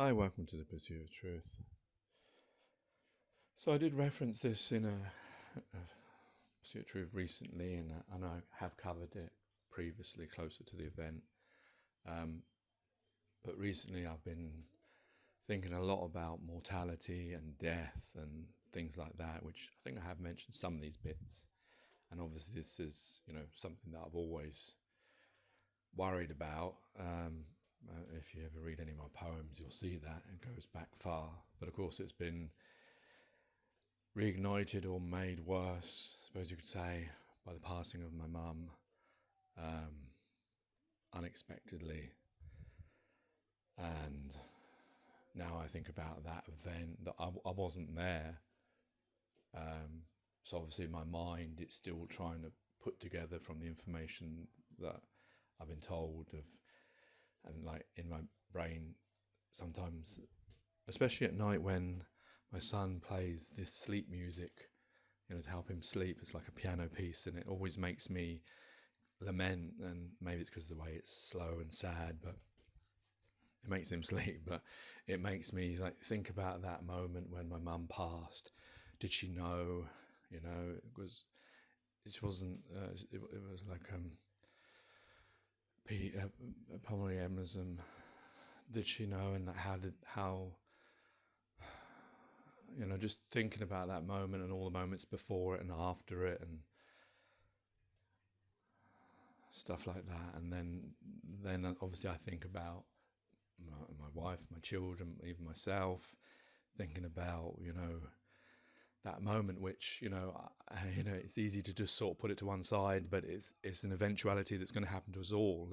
Hi, welcome to the Pursuit of Truth. So I did reference this in a Pursuit of Truth recently, and I have covered it previously closer to the event. But recently I've been thinking a lot about mortality and death and things like that, which I think I have mentioned some of these bits. And obviously this is, something that I've always worried about. If you ever read any of my poems, you'll see that it goes back far. But of course it's been reignited or made worse, I suppose you could say, by the passing of my mum unexpectedly. And now I think about that event, that I wasn't there. So obviously my mind, it's still trying to put together from the information that I've been told of, and like in my brain sometimes, especially at night when my son plays this sleep music, to help him sleep. It's like a piano piece, and it always makes me lament, and maybe it's because of the way it's slow and sad, but it makes him sleep. But it makes me like think about that moment when my mum passed. Did she know? It wasn't. It was like pulmonary embolism. Did she know? And how? Just thinking about that moment and all the moments before it and after it and stuff like that. And then obviously I think about my wife, my children, even myself, thinking about, that moment, which, it's easy to just sort of put it to one side, but it's an eventuality that's going to happen to us all.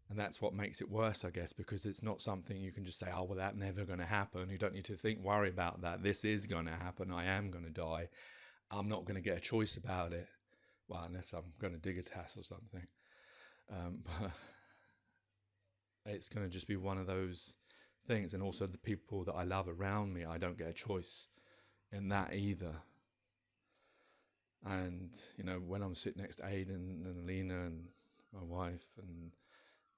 And that's what makes it worse, I guess, because it's not something you can just say, oh, well, that's never going to happen. You don't need to worry about that. This is going to happen. I am going to die. I'm not going to get a choice about it. Well, unless I'm going to dig a tass or something. But it's going to just be one of those things. And also the people that I love around me, I don't get a choice in that either. And, when I'm sitting next to Aiden and Alina and my wife and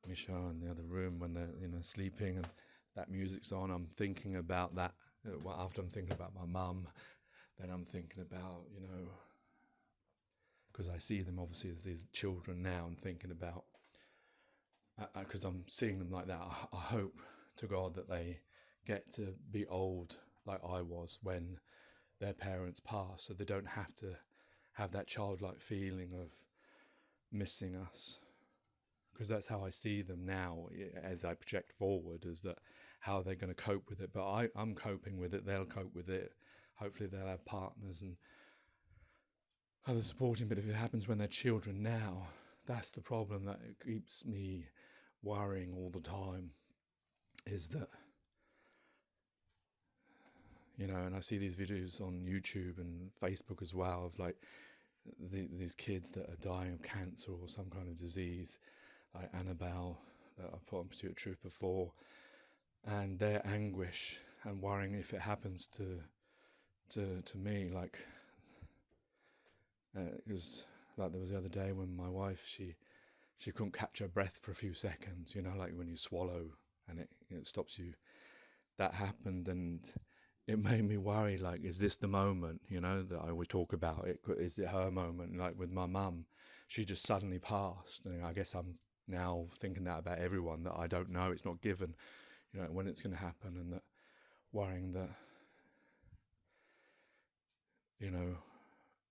Misha in the other room when they're sleeping and that music's on, I'm thinking about that. After I'm thinking about my mum, then I'm thinking about, because I see them obviously as these children now, and thinking about, because I'm seeing them like that, I hope to God that they get to be old like I was when their parents pass, so they don't have to have that childlike feeling of missing us. Because that's how I see them now as I project forward, is that how they're going to cope with it. But I'm coping with it, they'll cope with it. Hopefully they'll have partners and other supporting. But if it happens when they're children now, that's the problem that keeps me worrying all the time, is that, and I see these videos on YouTube and Facebook as well of like these kids that are dying of cancer or some kind of disease, like Annabelle, that I've put on Pursuit of Truth before, and their anguish and worrying if it happens to me, like, because like there was the other day when my wife, she couldn't catch her breath for a few seconds, like when you swallow and it stops you. That happened, and it made me worry, like, is this the moment, that I would talk about it? Is it her moment? Like with my mum, she just suddenly passed, and I guess I'm now thinking that about everyone, that I don't know, it's not given, when it's going to happen, and that worrying that,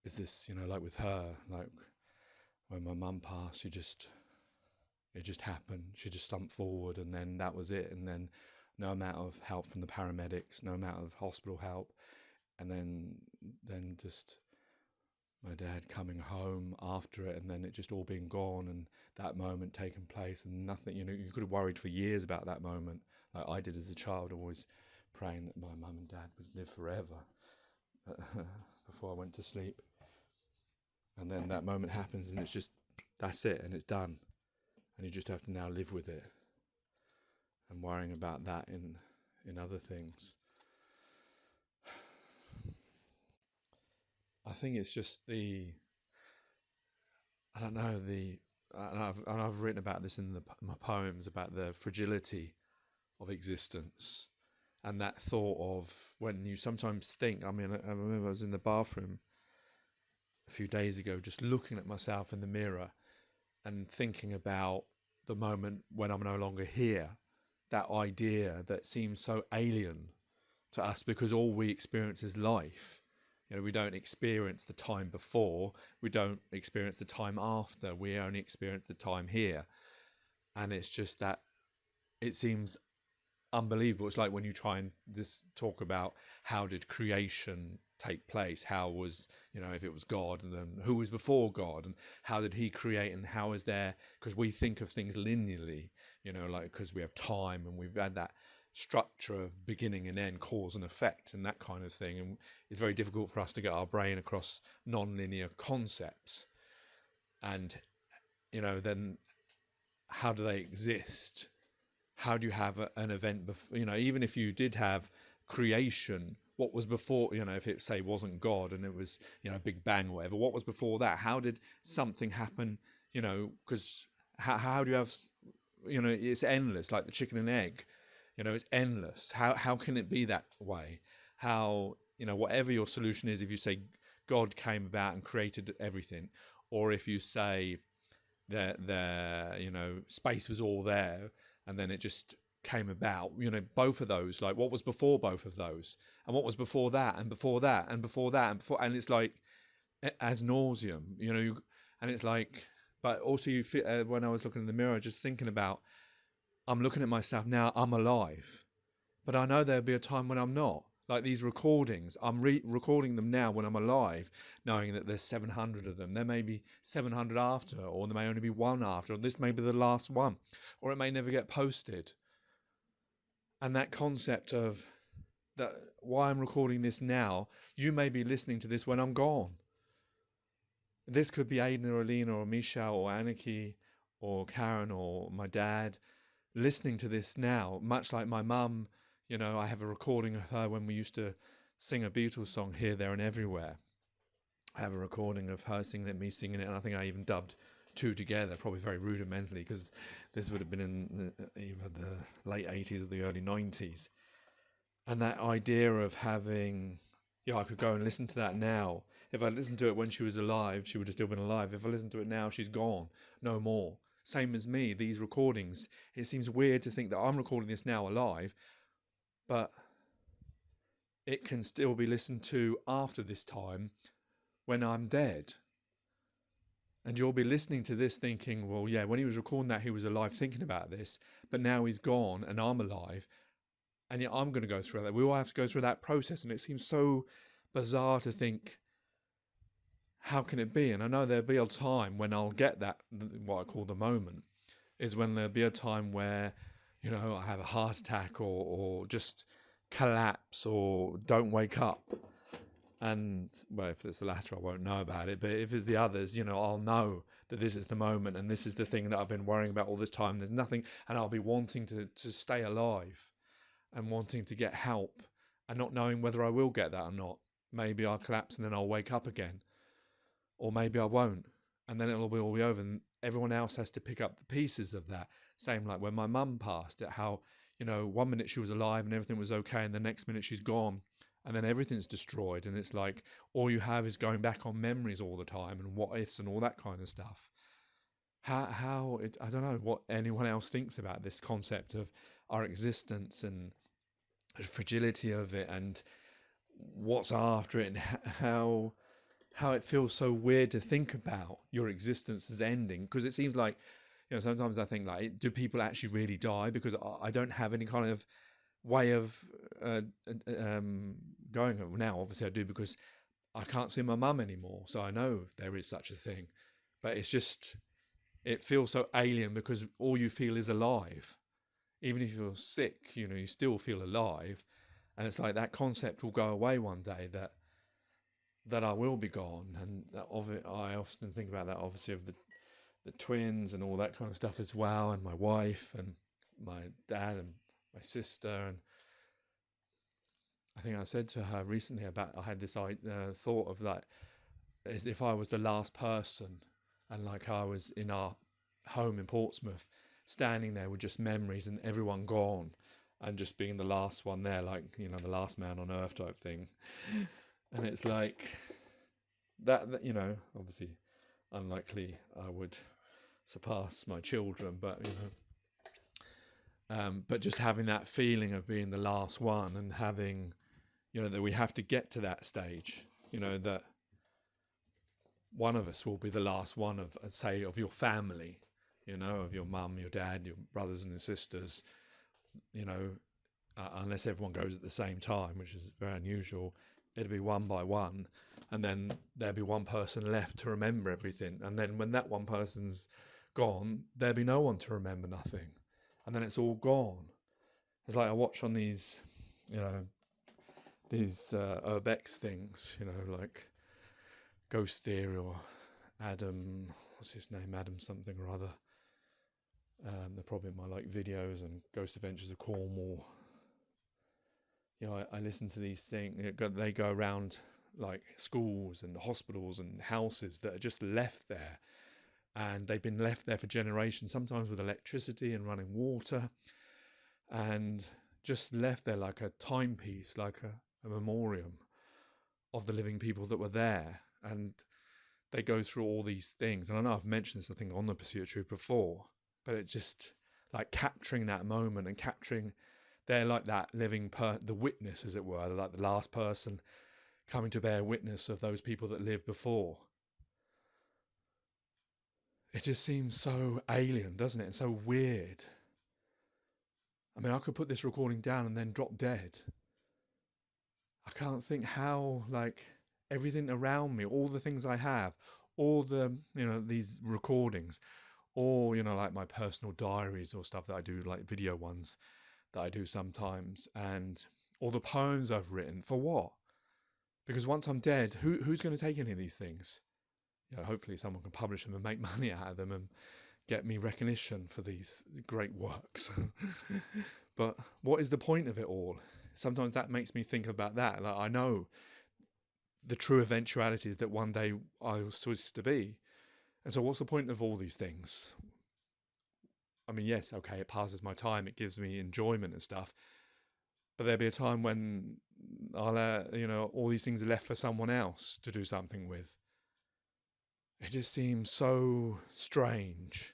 is this, like with her, like when my mum passed, it just happened. She just slumped forward, and then that was it. And then no amount of help from the paramedics, no amount of hospital help, and then just my dad coming home after it, and then it just all being gone, and that moment taking place, and nothing. You could have worried for years about that moment, like I did as a child, always praying that my mum and dad would live forever before I went to sleep. And then that moment happens, and it's just, that's it, and it's done. And you just have to now live with it, and worrying about that in other things. I think it's just I don't know, and I've written about this in my poems, about the fragility of existence. And that thought of when you sometimes think, I mean, I remember I was in the bathroom a few days ago just looking at myself in the mirror and thinking about the moment when I'm no longer here, that idea that seems so alien to us because all we experience is life. You know, we don't experience the time before, we don't experience the time after, we only experience the time here. And it's just that it seems unbelievable. It's like when you try and talk about how did creation take place, how was, you know, if it was God, and then who was before God, and how did he create, and how is there, because we think of things linearly, you know, like because we have time and we've had that structure of beginning and end, cause and effect, and that kind of thing, and it's very difficult for us to get our brain across non-linear concepts. And, you know, then how do they exist? How do you have an event before, you know, even if you did have creation, what was before, you know, if it, say, wasn't God and it was, you know, Big Bang or whatever, what was before that? How did something happen, you know, because how do you have, you know, it's endless, like the chicken and egg, you know, it's endless. How can it be that way? How, you know, whatever your solution is, if you say God came about and created everything, or if you say that, you know, space was all there, and then it just came about, you know, both of those, like what was before both of those, and what was before that, and before that, and before that, and before, and it's like as nauseum, you know, and it's like, but also you feel, when I was looking in the mirror, just thinking about, I'm looking at myself now, I'm alive, but I know there'll be a time when I'm not. Like these recordings, I'm recording them now when I'm alive, knowing that there's 700 of them. There may be 700 after, or there may only be one after, or this may be the last one, or it may never get posted. And that concept of that, why I'm recording this now, you may be listening to this when I'm gone. This could be Aidan or Alina or Michelle or Anarchy or Karen or my dad listening to this now, much like my mum. You know, I have a recording of her when we used to sing a Beatles song, Here, There and Everywhere. I have a recording of her singing it, me singing it, and I think I even dubbed two together, probably very rudimentally, because this would have been in either the late 80s or the early 90s. And that idea of having, I could go and listen to that now. If I listened to it when she was alive, she would have still been alive. If I listened to it now, she's gone, no more. Same as me, these recordings. It seems weird to think that I'm recording this now alive, but it can still be listened to after this time when I'm dead. And you'll be listening to this thinking, well, yeah, when he was recording that, he was alive thinking about this, but now he's gone and I'm alive, and yet I'm going to go through that. We all have to go through that process, and it seems so bizarre to think, how can it be? And I know there'll be a time when I'll get that, what I call the moment, is when there'll be a time where, you know, I have a heart attack or just collapse or don't wake up. And, well, if it's the latter, I won't know about it. But if it's the others, you know, I'll know that this is the moment and this is the thing that I've been worrying about all this time. There's nothing, and I'll be wanting to stay alive and wanting to get help and not knowing whether I will get that or not. Maybe I'll collapse and then I'll wake up again. Or maybe I won't. And then it'll be all be over. And everyone else has to pick up the pieces of that. Same like when my mum passed, at how, you know, 1 minute she was alive and everything was okay, and the next minute she's gone. And then everything's destroyed, and it's like all you have is going back on memories all the time and what ifs and all that kind of stuff. I don't know what anyone else thinks about this concept of our existence and the fragility of it and what's after it, and how it feels so weird to think about your existence as ending, because it seems like, you know, sometimes I think, like, do people actually really die? Because I don't have any kind of way of going. Now obviously I do, because I can't see my mum anymore, so I know there is such a thing, but it's just, it feels so alien because all you feel is alive. Even if you're sick, you know, you still feel alive, and it's like that concept will go away one day, that I will be gone. And that of it, I often think about that, obviously, of the twins and all that kind of stuff as well, and my wife and my dad and my sister. And I think I said to her recently about, I had this thought of that, as if I was the last person, and like I was in our home in Portsmouth, standing there with just memories and everyone gone, and just being the last one there, like, you know, the last man on earth type thing. And it's like that, you know, obviously unlikely I would surpass my children, but, you know, but just having that feeling of being the last one, and having, you know, that we have to get to that stage, you know, that one of us will be the last one of, say, of your family, you know, of your mum, your dad, your brothers and your sisters, you know, unless everyone goes at the same time, which is very unusual. It'll be one by one, and then there'll be one person left to remember everything. And then when that one person's gone, there'll be no one to remember nothing. And then it's all gone. It's like I watch on these, you know, these urbex things, you know, like Ghost Theory or Adam, what's his name, Adam something or other. They're probably my like videos, and Ghost Adventures of Cornwall. You know, I listen to these things. They go around like schools and hospitals and houses that are just left there, and they've been left there for generations, sometimes with electricity and running water, and just left there like a timepiece, like a memoriam of the living people that were there. And they go through all these things. And I know I've mentioned this, I think, on The Pursuit of Truth before, but it just, like, capturing that moment and capturing, they're like that living, the witness, as it were, like the last person coming to bear witness of those people that lived before. It just seems so alien, doesn't it? And so weird. I mean, I could put this recording down and then drop dead. I can't think how, like, everything around me, all the things I have, all the, you know, these recordings, or, you know, like my personal diaries or stuff that I do, like video ones that I do sometimes, and all the poems I've written, for what? Because once I'm dead, who's going to take any of these things? You know, hopefully someone can publish them and make money out of them and get me recognition for these great works. But what is the point of it all? Sometimes that makes me think about that. Like, I know the true eventuality is that one day I was supposed to be. And so what's the point of all these things? I mean, yes, okay, it passes my time, it gives me enjoyment and stuff, but there'll be a time when I'll, you know, all these things are left for someone else to do something with. It just seems so strange.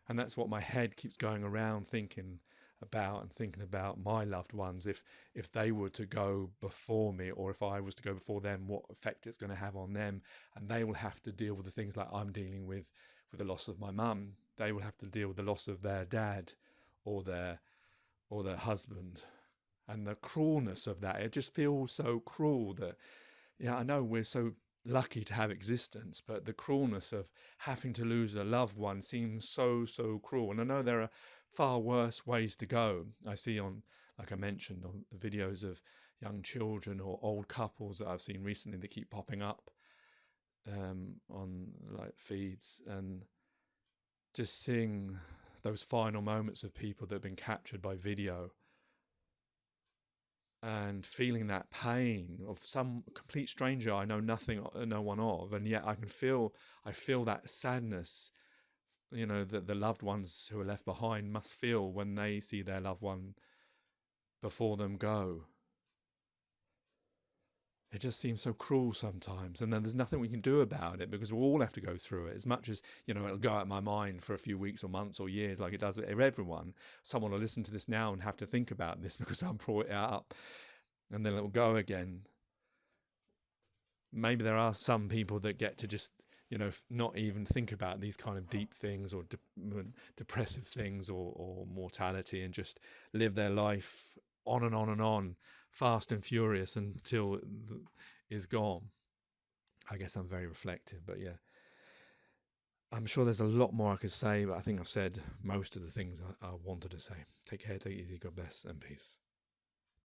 And that's what my head keeps going around thinking about, and thinking about my loved ones, if they were to go before me, or if I was to go before them, what effect it's going to have on them. And they will have to deal with the things like I'm dealing with the loss of my mum. They will have to deal with the loss of their dad or their husband, and the cruelness of that. It just feels so cruel that, yeah, I know we're so lucky to have existence, but the cruelness of having to lose a loved one seems so cruel. And I know there are far worse ways to go. I see on, like I mentioned, on videos of young children or old couples that I've seen recently that keep popping up on like feeds, and just seeing those final moments of people that have been captured by video, and feeling that pain of some complete stranger I know no one of, and yet I feel that sadness, you know, that the loved ones who are left behind must feel when they see their loved one before them go. It just seems so cruel sometimes, and then there's nothing we can do about it, because we'll all have to go through it. As much as, you know, it'll go out of my mind for a few weeks or months or years, like it does with everyone. Someone will listen to this now and have to think about this because I brought it up, and then it'll go again. Maybe there are some people that get to just, you know, not even think about these kind of deep things or depressive things or mortality, and just live their life on and on and on, fast and furious, until it is gone. I guess I'm very reflective, but yeah. I'm sure there's a lot more I could say, but I think I've said most of the things I wanted to say. Take care, take it easy, God bless, and peace.